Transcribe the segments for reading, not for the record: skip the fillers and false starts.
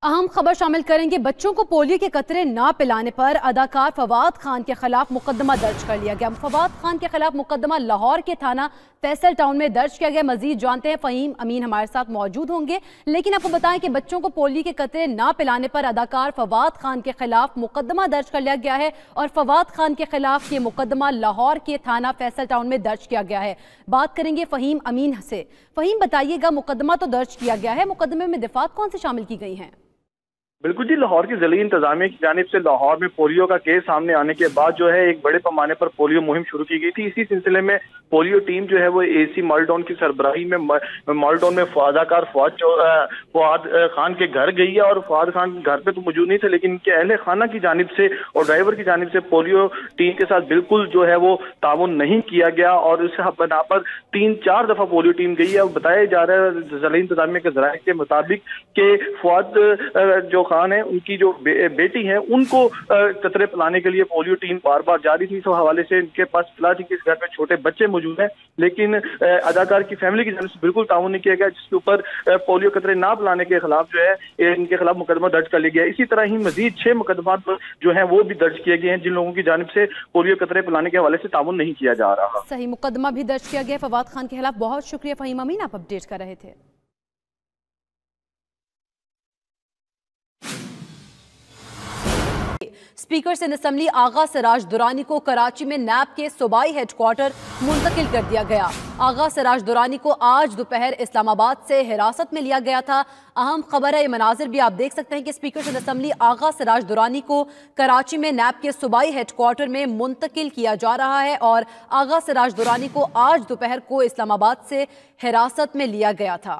अहम खबर शामिल करेंगे। बच्चों को पोलियो के कतरे ना पिलाने पर अदाकार फवाद खान के खिलाफ मुकदमा दर्ज कर लिया गया। फवाद खान के खिलाफ मुकदमा लाहौर के थाना फैसल टाउन में दर्ज किया गया। मजीद जानते हैं, फ़हीम अमीन हमारे साथ मौजूद होंगे। लेकिन आपको बताएं कि बच्चों को पोलियो के कतरे ना पिलाने पर अदाकार फवाद खान के खिलाफ मुकदमा दर्ज कर लिया गया है और फवाद खान के खिलाफ ये मुकदमा लाहौर के थाना फैसल टाउन में दर्ज किया गया है। बात करेंगे फ़हीम अमीन से। फ़हीम, बताइएगा, मुकदमा तो दर्ज किया गया है, मुकदमे में दफात कौन से शामिल की गई हैं? बिल्कुल जी, लाहौर की ज़िला इंतजामिया की जानिब से लाहौर में पोलियो का केस सामने आने के बाद जो है एक बड़े पैमाने पर पोलियो मुहिम शुरू की गई थी। इसी सिलसिले में पोलियो टीम जो है वो एसी मालडाउन की सरबराही में मालडाउन में अदाकार फवाद खान के घर गई है और फवाद खान घर पे तो मौजूद नहीं थे, लेकिन इनके अहले खाना की जानिब से और ड्राइवर की जानिब से पोलियो टीम के साथ बिल्कुल जो है वो ताउन नहीं किया गया और इस बना पर 3-4 दफा पोलियो टीम गई है। और बताया जा रहा है ज़िला इंतजामिया के ज़राए के मुताबिक कि फवाद जो खान है, उनकी जो बेटी है, उनको कतरे पिलाने के लिए पोलियो टीम बार बार जा रही थी। इस हवाले से इनके पास फिलहाल इस घर में छोटे बच्चे मौजूद हैं, लेकिन अदाकार की फैमिली की जानिब से बिल्कुल ताउन नहीं किया गया, जिसके ऊपर पोलियो कतरे ना पिलाने के खिलाफ जो है इनके खिलाफ मुकदमा दर्ज कर लिया गया। इसी तरह ही मजीद 6 मुकदमा जो है वो भी दर्ज किए गए हैं जिन लोगों की जानिब से पोलियो कतरे पिलाने के हवाले से ताउन नहीं किया जा रहा। सही, मुकदमा भी दर्ज किया गया फवाद खान के खिलाफ। बहुत शुक्रिया फ़हीम अमीन, आप अपडेट कर रहे थे। स्पीकर सिंध असेंबली आगा सिराज दुरानी को कराची में नैब के सूबाई हेडक्वार्टर मुंतकिल कर दिया गया। आगा सिराज दुरानी को आज दोपहर इस्लामाबाद से हिरासत में लिया गया था। अहम खबर है, ये मनाजिर भी आप देख सकते हैं कि स्पीकर सिंध असेंबली आगा सिराज दुरानी को कराची में नैब के सूबाई हेडक्वार्टर में मुंतकिल किया जा रहा है और आगा सिराज दुरानी को आज दोपहर को इस्लामाबाद से हिरासत में लिया गया था।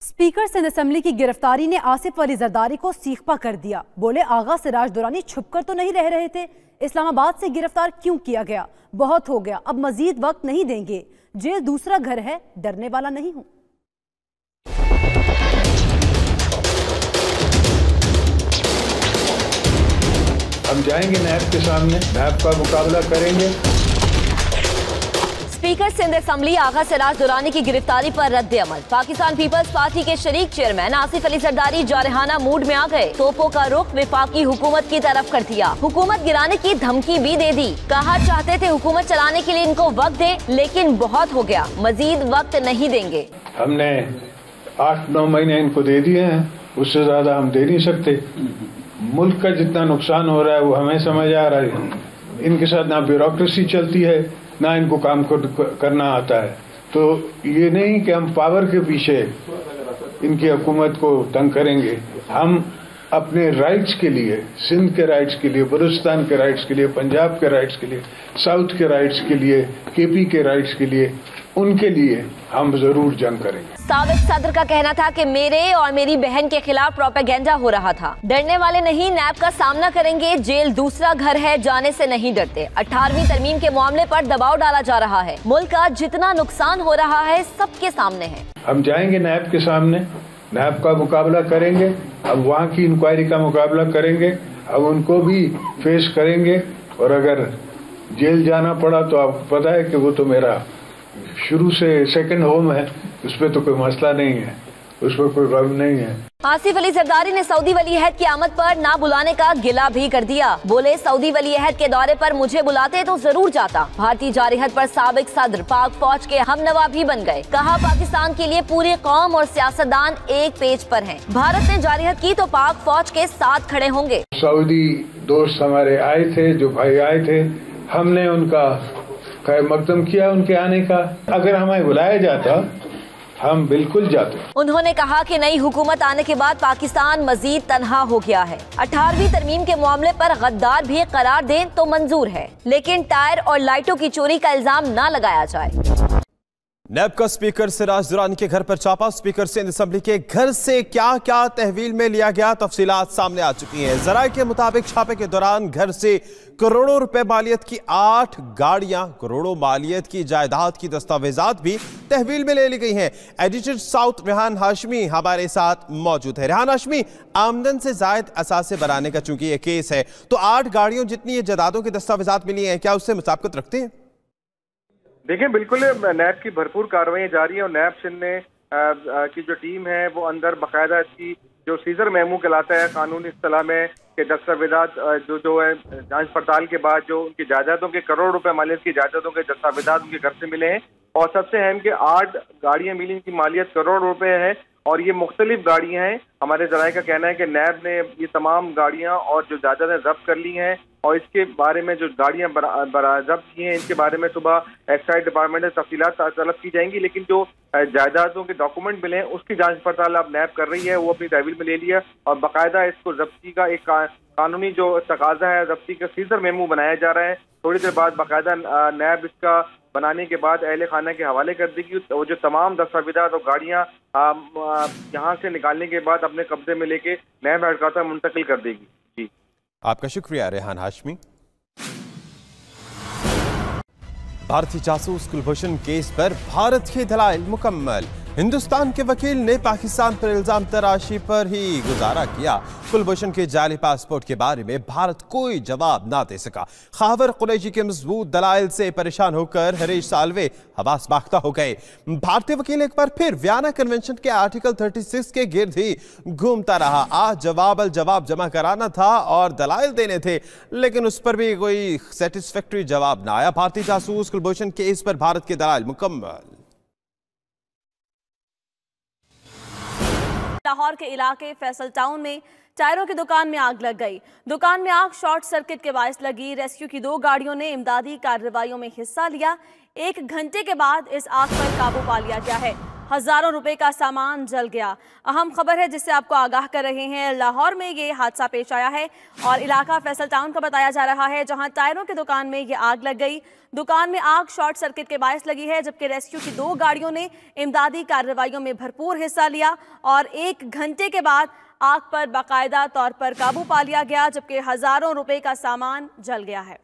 स्पीकर सिंध असेंबली की गिरफ्तारी ने आसिफ अली जरदारी को सीखपा कर दिया। बोले, आगा सिराज दुरानी छुपकर तो नहीं रह रहे थे, इस्लामाबाद से गिरफ्तार क्यों किया गया? बहुत हो गया, अब मजीद वक्त नहीं देंगे, जेल दूसरा घर है, डरने वाला नहीं हूं। हम जाएंगे नैब के सामने, नैब का मुकाबला करेंगे। स्पीकर सिंध असेंबली आगा सिराज दुरानी की गिरफ्तारी पर रद्द अमल। पाकिस्तान पीपल्स पार्टी के शरीक चेयरमैन आसिफ अली जरदारी जारहाना मूड में आ गए। तोपों का रुख विफाकी हुकूमत की तरफ कर दिया। हुकूमत गिराने की धमकी भी दे दी। कहा चाहते थे हुकूमत चलाने के लिए इनको वक्त दे, लेकिन बहुत हो गया, मजीद वक्त नहीं देंगे। हमने 8-9 महीने इनको दे दिए हैं, उससे ज्यादा हम दे नहीं सकते। मुल्क का जितना नुकसान हो रहा है वो हमें समझ आ रहा है। इनके साथ ना ब्यूरोक्रेसी चलती है, ना इनको काम करना आता है। तो ये नहीं कि हम पावर के पीछे इनकी हुकूमत को तंग करेंगे। हम अपने राइट्स के लिए, सिंध के राइट्स के लिए, बलूचिस्तान के राइट्स के लिए, पंजाब के राइट्स के लिए, साउथ के राइट्स के लिए, केपी के राइट्स के लिए, उनके लिए हम जरूर जंग करेंगे। साबिक सदर का कहना था कि मेरे और मेरी बहन के खिलाफ प्रोपेगेंडा हो रहा था। डरने वाले नहीं, नैब का सामना करेंगे, जेल दूसरा घर है, जाने से नहीं डरते। 18वीं तरमीम के मामले पर दबाव डाला जा रहा है। मुल्क का जितना नुकसान हो रहा है सबके सामने है। हम जाएंगे नैब के सामने, नैब का मुकाबला करेंगे, अब वहाँ की इंक्वायरी का मुकाबला करेंगे, अब उनको भी फेस करेंगे। और अगर जेल जाना पड़ा तो आपको पता है कि वो तो मेरा शुरू से सेकंड होम है, उस पर तो कोई मसला नहीं है, उस पर कोई गम नहीं है। आसिफ अली जरदारी ने सऊदी वली अहद की आमद पर ना बुलाने का गिला भी कर दिया। बोले, सऊदी वली अहद के दौरे पर मुझे बुलाते तो जरूर जाता। भारतीय जारहत पर साबिक सदर पाक फौज के हमनवा भी बन गए। कहा, पाकिस्तान के लिए पूरी कौम और सियासतदान एक पेज पर हैं। भारत ने जारहत की तो पाक फौज के साथ खड़े होंगे। सऊदी दोस्त हमारे आए थे, जो भाई आए थे, हमने उनका खैर मकदम किया उनके आने का। अगर हमें बुलाया जाता हम बिल्कुल जाते। उन्होंने कहा कि नई हुकूमत आने के बाद पाकिस्तान मजीद तन्हा हो गया है। 18वीं तरमीम के मामले पर गद्दार भी करार दें तो मंजूर है, लेकिन टायर और लाइटों की चोरी का इल्जाम न लगाया जाए। नैब का स्पीकर सिराज दुरानी के घर पर छापा। स्पीकर सिंध असेंबली के घर से क्या क्या तहवील में लिया गया, तफसीलात सामने आ चुकी हैं। जराये के मुताबिक छापे के दौरान घर से करोड़ों रुपए मालियत की 8 गाड़ियां, करोड़ों मालियत की जायदाद की दस्तावेजात भी तहवील में ले ली गई हैं। एडिटर साउथ रेहान हाशमी हमारे साथ मौजूद है। रेहान हाशमी, आमदन से जायद असासे बनाने का चूंकि ये केस है, तो 8 गाड़ियों जितनी ये जायदादों की दस्तावेजात मिली हैं, क्या उससे मुताबिकत रखते हैं? देखिए, बिल्कुल नैब की भरपूर कार्रवाई जारी है और नैब सिंध ने की जो टीम है वो अंदर बाकायदा इसकी जो सीजर मेमू कहलाता है कानूनी इस्तिलाह में के दस्तावेजात जो है जांच पड़ताल के बाद जो उनकी जायदादों के करोड़ रुपए मालियत की जायदादों के दस्तावेजात उनके घर से मिले हैं और सबसे अहम के 8 गाड़ियां मिली इनकी मालियत करोड़ रुपए है और ये मुख्तलिफ गाड़ियां हैं। हमारे जराये का कहना है कि नैब ने ये तमाम गाड़ियां और जो जायदादें जब्त कर ली हैं और इसके बारे में जो गाड़ियां जब्त की हैं इनके बारे में सुबह एक्साइज डिपार्टमेंट से तफसीलात तलब की जाएंगी, लेकिन जो जायदादों के डॉक्यूमेंट मिले हैं उसकी जांच पड़ताल अब नैब कर रही है, वो अपनी तहवील में ले लिया और बाकायदा इसको जब्ती का एक कानूनी जो तकाजा है जब्ती का सीजर मेमू बनाया जा रहा है। थोड़ी देर बाद बाकायदा नैब इसका बनाने के बाद अहले खाना के हवाले कर देगी और जो तमाम दस्तावेजात और गाड़ियां यहाँ से निकालने के बाद अपने कब्जे में लेके नैब हेडक्वार्टर मुंतकिल कर देगी। जी आपका शुक्रिया रेहान हाशमी। भारतीय जासूस कुलभूषण केस पर भारत के दलाइल मुकम्मल। हिंदुस्तान के वकील ने पाकिस्तान पर इल्जाम तराशी पर ही गुजारा किया। कुलभूषण के जाली पासपोर्ट के बारे में भारत कोई जवाब ना दे सका। खावर कुरैशी के मजबूत दलाइल से परेशान होकर हरीश साल्वे हवास बाख्ता हो गए। भारतीय वकील एक बार फिर वियना कन्वेंशन के आर्टिकल 36 के गिर्द ही घूमता रहा। आज जवाब जमा कराना था और दलाइल देने थे, लेकिन उस पर भी कोई सेटिस्फैक्टरी जवाब ना आया। भारतीय जासूस कुलभूषण केस पर भारत के दलाइल मुकम्मल। लाहौर के इलाके फैसल टाउन में टायरों की दुकान में आग लग गई। दुकान में आग शॉर्ट सर्किट के बायस लगी। रेस्क्यू की 2 गाड़ियों ने इमदादी कार्रवाइयों में हिस्सा लिया। 1 घंटे के बाद इस आग पर काबू पा लिया गया है। हजारों रुपए का सामान जल गया। अहम खबर है जिससे आपको आगाह कर रहे हैं। लाहौर में ये हादसा पेश आया है और इलाका फैसल टाउन का बताया जा रहा है, जहां टायरों की दुकान में ये आग लग गई। दुकान में आग शॉर्ट सर्किट के बायस लगी है, जबकि रेस्क्यू की 2 गाड़ियों ने इमदादी कार्रवाइयों में भरपूर हिस्सा लिया और 1 घंटे के बाद आग पर बाकायदा तौर पर काबू पा लिया गया, जबकि हजारों रुपए का सामान जल गया है।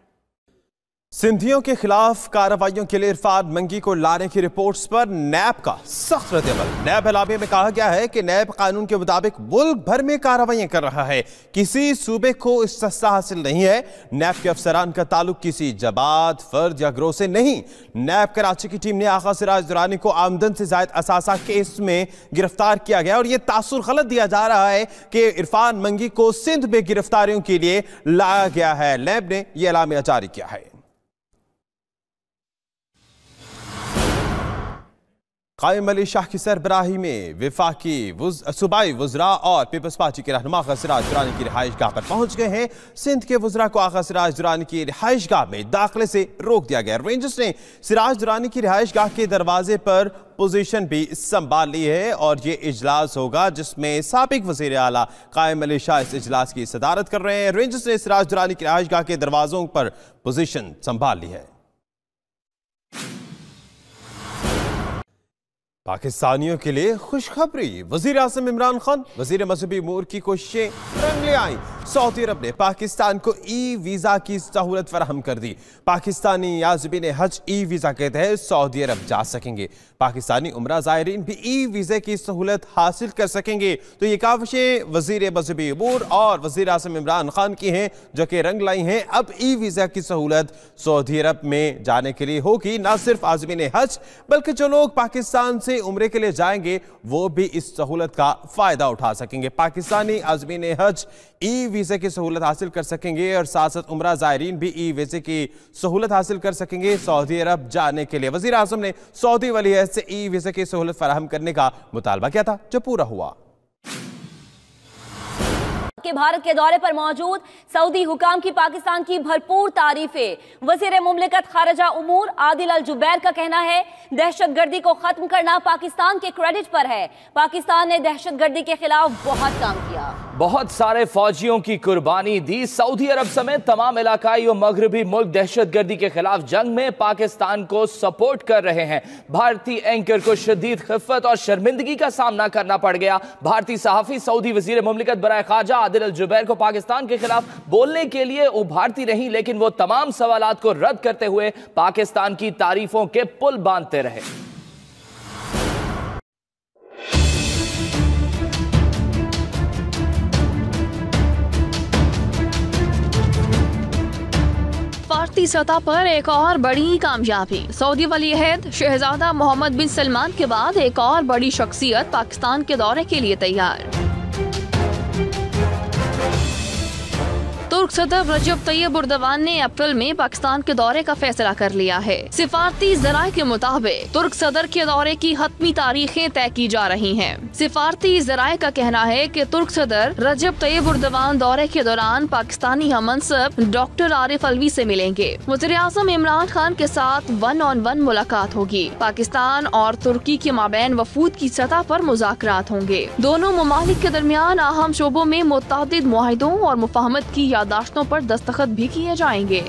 सिंधियों के खिलाफ कार्रवाइयों के लिए इरफान मंगी को लाने की रिपोर्ट्स पर नैब का सख्त रद्द-ए-अमल। नैब इलामे में कहा गया है कि नैब कानून के मुताबिक मुल्क भर में कार्रवाइयां कर रहा है, किसी सूबे को इस्तिस्ना हासिल नहीं है। नैब के अफसरान का ताल्लुक किसी जमात, फर्द या ग्रोह से नहीं। नैब कराची की टीम ने आगा सिराज दुरानी को आमदन से जायद असासा केस में गिरफ्तार किया गया और यह तासुर गलत दिया जा रहा है कि इरफान मंगी को सिंध में गिरफ्तारियों के लिए लाया गया है। नैब ने यह एलामिया जारी किया है। कायम अली शाह की सरबराही में वफाकी सूबाई वज़रा और पीपल्स पार्टी के रहनुमा आगा सिराज दुरानी की रिहाइशगाह पर पहुंच गए हैं। सिंध के वज़रा को आगा सिराज दुरानी की रिहाइशगाह में दाखिले से रोक दिया गया। रेंजर्स ने सिराज दुरानी की रिहाइशगाह के दरवाजे पर पोजीशन भी संभाल ली है और ये इजलास होगा जिसमें साबिक वज़ीर आला कायम अली शाह इस इजलास की सदारत कर रहे हैं। रेंजर्स ने सिराज दुरानी की रिहाइशगाह के दरवाजों पर पोजीशन संभाल ली है। पाकिस्तानियों के लिए खुशखबरी। वजीर आज़म इमरान खान वजीर मजहबी उमूर की कोशिशें रंग ले आई। सऊदी अरब ने पाकिस्तान को ई वीज़ा की सहूलत फराहम कर दी। पाकिस्तानी याज़रीन हज ई वीज़ा के तहत सऊदी अरब जा सकेंगे। पाकिस्तानी उमरा ज़ायरीन भी ई वीज़े की सहूलत हासिल कर सकेंगे। तो ये काविशें वजीर मजहबी उमूर और वजीर आज़म इमरान खान की हैं जो कि रंग लाई हैं। अब ई वीज़ा की सहूलत सऊदी अरब में जाने के लिए होगी। न सिर्फ आज़मीन हज बल्कि जो लोग पाकिस्तान से उम्रे के लिए जाएंगे वो भी इस सहूलत का फायदा उठा सकेंगे। पाकिस्तानी आज़मीन हज ई वीज़े की सहूलत हासिल कर सकेंगे और साथ साथ उमरा ज़ायरीन भी ई वीज़े की सहूलत हासिल कर सकेंगे सऊदी अरब जाने के लिए। वज़ीर आज़म ने सऊदी वली अहद से ई वीज़े की सहूलत फराहम करने का मुतालबा किया था, जो पूरा हुआ। के भारत के दौरे पर मौजूद सऊदी हुकाम की पाकिस्तान की भरपूर तारीफें। वज़ीर मुमलिकत खारजा उमूर आदिल अल जुबैर का कहना है दहशतगर्दी को खत्म करना पाकिस्तान के क्रेडिट पर है। पाकिस्तान ने दहशतगर्दी के खिलाफ बहुत काम किया, बहुत सारे फौजियों की कुर्बानी दी। सऊदी अरब समेत तमाम इलाकाई और मगरबी मुल्क दहशतगर्दी के खिलाफ जंग में पाकिस्तान को सपोर्ट कर रहे हैं। भारतीय एंकर को शदीद खिफ़त और शर्मिंदगी का सामना करना पड़ गया। भारतीय सहाफ़ी सऊदी वज़ीर मुमलिकत बराए खारजा आदिल अल जुबैर को पाकिस्तान के खिलाफ बोलने के लिए उभारती रही, लेकिन वो तमाम सवालात को रद्द करते हुए पाकिस्तान की तारीफों के पुल बांधते रहे। भारतीय सिफारती सतह पर एक और बड़ी कामयाबी। सऊदी वली अहद शहजादा मोहम्मद बिन सलमान के बाद एक और बड़ी शख्सियत पाकिस्तान के दौरे के लिए तैयार। तुर्क सदर रजब तैयब उर्दवान ने अप्रैल में पाकिस्तान के दौरे का फैसला कर लिया है। सिफारती जराये के मुताबिक तुर्क सदर के दौरे की हतमी तारीखें तय की जा रही हैं। सिफारती जराये का कहना है कि तुर्क सदर रजब तैयब उर्दवान दौरे के दौरान पाकिस्तानी हममंसब डॉक्टर आरिफ अलवी से मिलेंगे। वज़ीर-ए-आज़म इमरान खान के साथ 1-on-1 मुलाकात होगी। पाकिस्तान और तुर्की के माबैन वफूद की सतह पर मुज़ाकरात होंगे। दोनों ममालिक के दरमियान अहम शोबों में मुतअद्दिद मुआहिदों और मुफाहमत की यादाश्तों पर दस्तखत भी किए जाएंगे।